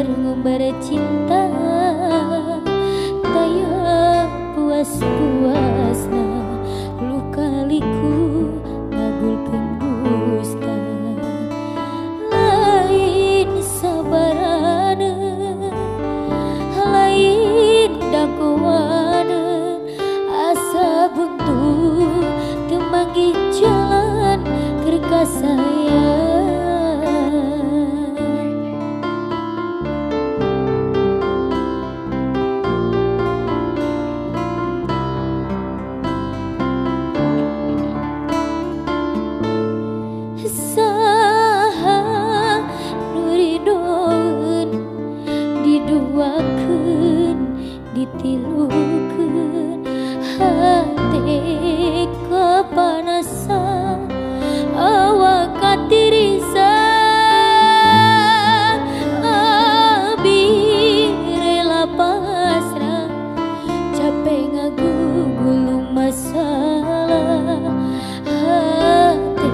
ngumbar cinta taya puas-puasna luka-liku ngagulkeun dusta lain sabarana lain dakwaana asa buntu teu manggih jalan keur ka saya. Diduakeun ditilukeun hate kapanasan awak katirisan abi rela pasrah capek ngagugulung masalah hate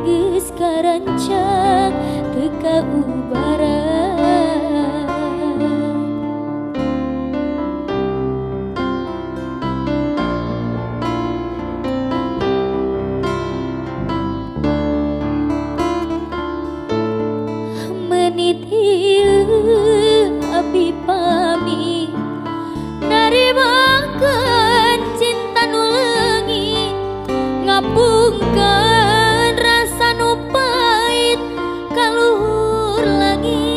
geus karancang teu kaubaran. Menit ieu abi pami narimakeun cinta nu leungit ngapungkeun rasa nu pait kaluhur langit.